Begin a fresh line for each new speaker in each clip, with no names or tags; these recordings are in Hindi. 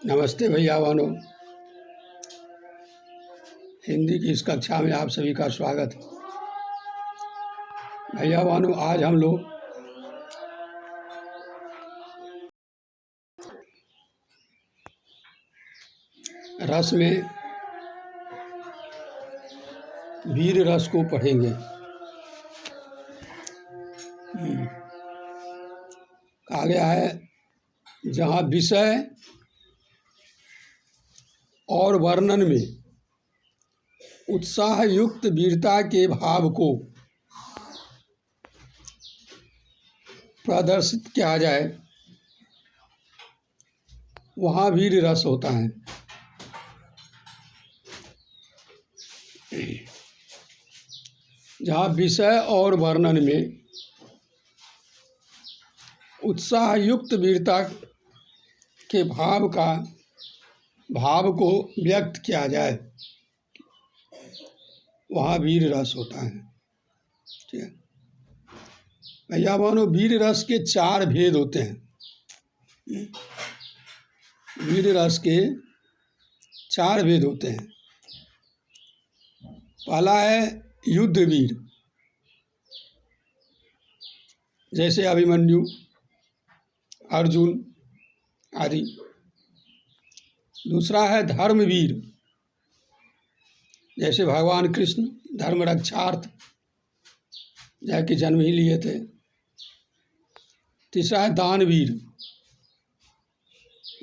नमस्ते भैया बहनों, हिंदी की इस कक्षा में आप सभी का स्वागत है। भैया बहनों, आज हम लोग रस में वीर रस को पढ़ेंगे। कहा गया है, जहाँ विषय और वर्णन में उत्साह युक्त वीरता के भाव को प्रदर्शित किया जाए, वहाँ वीर रस होता है। जहाँ विषय और वर्णन में उत्साह युक्त वीरता के भाव को व्यक्त किया जाए, वहाँ वीर रस होता है। ठीक है भैया बहनों, वीर रस के 4 भेद होते हैं। वीर रस के 4 भेद होते हैं। पहला है युद्ध वीर, जैसे अभिमन्यु, अर्जुन आदि। दूसरा है धर्मवीर, जैसे भगवान कृष्ण धर्म रक्षार्थ जाके जन्म ही लिए थे। तीसरा है दानवीर,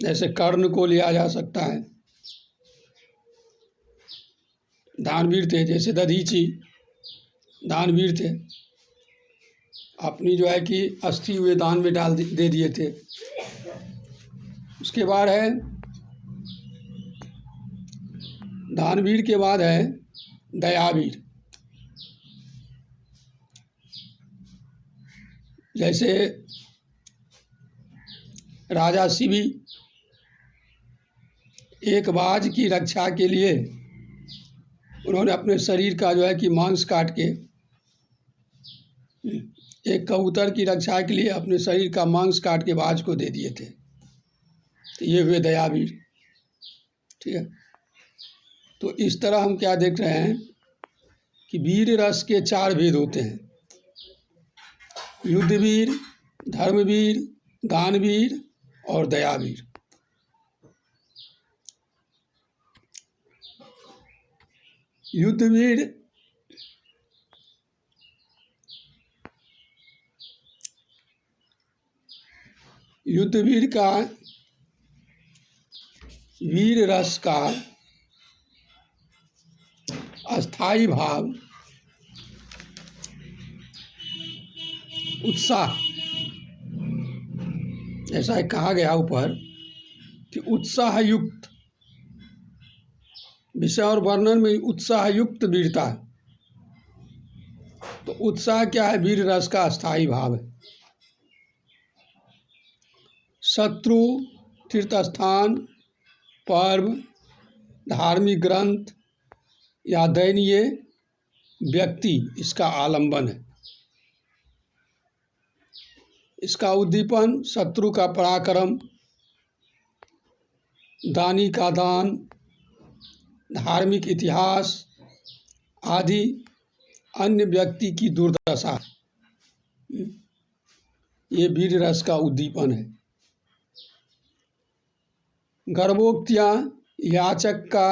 जैसे कर्ण को लिया जा सकता है। दानवीर थे, जैसे दधीची दानवीर थे, अपनी जो है कि अस्थि हुए दान में दे दिए थे। उसके बाद है दानवीर के बाद है दयावीर, जैसे राजा शिवी एक बाज की रक्षा के लिए उन्होंने अपने शरीर का जो है कि मांस काट के, एक कबूतर की रक्षा के लिए अपने शरीर का मांस काट के बाज को दे दिए थे। तो ये हुए दयावीर। ठीक है, तो इस तरह हम क्या देख रहे हैं कि वीर रस के 4 भेद होते हैं: युद्धवीर, धर्मवीर, दानवीर और दयावीर। युद्धवीर युद्धवीर का वीर रस का अस्थाई भाव उत्साह, ऐसा कहा गया ऊपर कि उत्साह युक्त, विषय और वर्णन में उत्साह युक्त वीरता। तो उत्साह क्या है? वीर रस का अस्थाई भाव है। शत्रु, तीर्थस्थान, पर्व, धार्मिक ग्रंथ या दयनीय व्यक्ति इसका आलंबन है। इसका उद्दीपन शत्रु का पराक्रम, दानी का दान, धार्मिक इतिहास आदि अन्य व्यक्ति की दुर्दशा, ये वीर रस का उद्दीपन है। गर्भोक्तियाँ, याचक का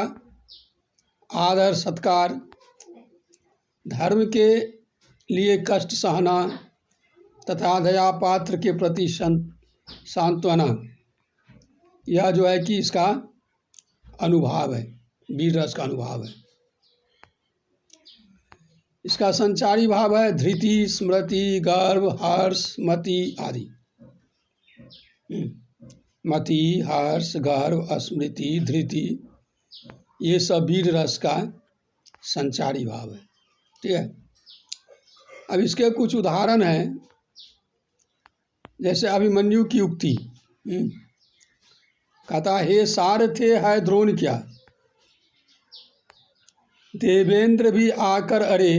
आदर सत्कार, धर्म के लिए कष्ट सहना तथा दया पात्र के प्रति सांत्वना, यह जो है कि इसका अनुभाव है, वीर रस का अनुभाव है। इसका संचारी भाव है धृति, स्मृति, गर्व, हर्ष, मति आदि। मति, हर्ष, गर्व, स्मृति, धृति, ये सब वीर रस का संचारी भाव है। ठीक है, अब इसके कुछ उदाहरण हैं, जैसे अभिमन्यु की उक्ति। कहता, हे सारथे है द्रोण क्या, देवेंद्र भी आकर अरे,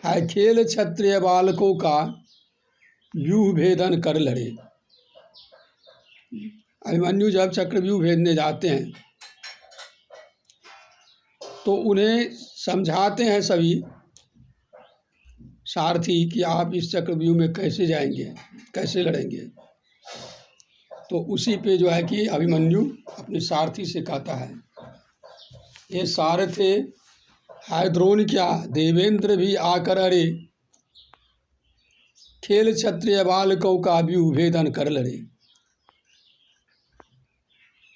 है खेल क्षत्रिय बालकों का व्यूह भेदन कर लड़े। अभिमन्यु जब चक्रव्यूह भेदने जाते हैं तो उन्हें समझाते हैं सभी सारथी कि आप इस चक्रव्यूह में कैसे जाएंगे, कैसे लड़ेंगे। तो उसी पे जो है कि अभिमन्यु अपने सारथी से कहता है, ये सारथे है द्रोण क्या, देवेंद्र भी आकर अरे, खेल क्षत्रिय बालकों का व्यूह भेदन कर लड़े।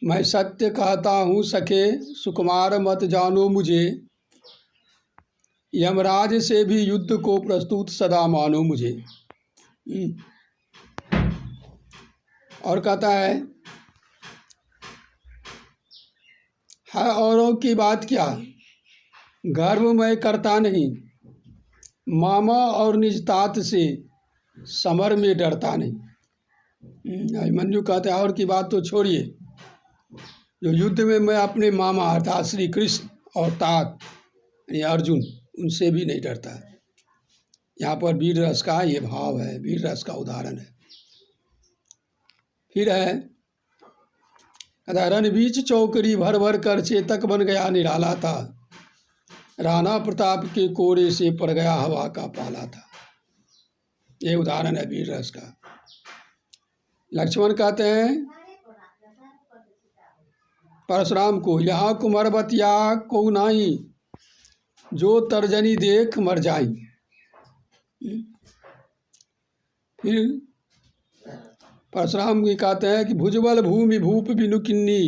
मैं सत्य कहता हूँ सखे, सुकुमार मत जानो मुझे, यमराज से भी युद्ध को प्रस्तुत सदा मानो मुझे। और कहता है औरों की बात क्या, गर्व मैं करता नहीं, मामा और निज तात से समर में डरता नहीं। अभिमन्यु कहते हैं और की बात तो छोड़िए, जो युद्ध में मैं अपने मामा अर्थात श्री कृष्ण और तात यानी अर्जुन, उनसे भी नहीं डरता। यहाँ पर वीर रस का ये भाव है, वीर रस का उदाहरण है। फिर है रण बीच चौकड़ी भर भर कर चेतक बन गया निराला था, राणा प्रताप के कोरे से पड़ गया हवा का पाला था। ये उदाहरण है वीर रस का। लक्ष्मण कहते हैं परशुराम को, यहाँ कुमरबतिया को नाई, जो तर्जनी देख मर जाई। फिर परशुराम भी कहते हैं कि भुजबल भूमि भूप बिनु किन्नी,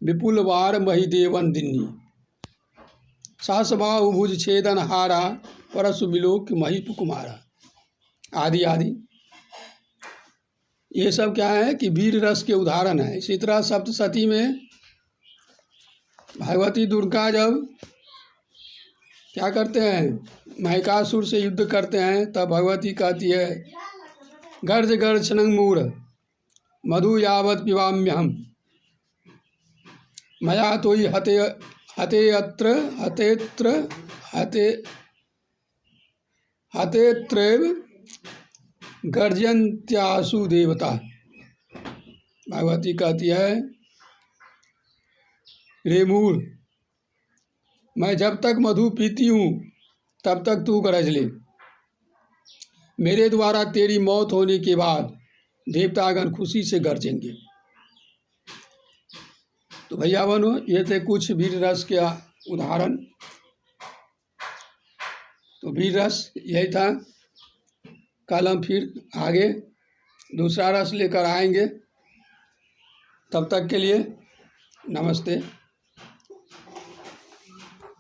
विपुल वार मही देवन दिन्नी, सास बाहु भुज छेदन हारा, परसु बिलोक मही कुमारा, आदि आदि। ये सब क्या है कि वीर रस के उदाहरण है। इसी तरह सप्तशती में भगवती दुर्गा जब क्या करते हैं, महिषासुर से युद्ध करते हैं, तब भगवती कहती है गर्ज गर्ज छनंग मूर मधु यावत पिबाम्यहम, मया तो ही हतेत्रैव गर्जन्त्यासु देवता। भगवती कहती है रेमूर, मैं जब तक मधु पीती हूँ तब तक तू गरज ले, मेरे द्वारा तेरी मौत होने के बाद देवतागण खुशी से गरजेंगे। तो भैया बनो, ये थे कुछ वीर रस के उदाहरण। तो वीर रस यही था। कल हम फिर आगे दूसरा रस लेकर आएंगे। तब तक के लिए नमस्ते।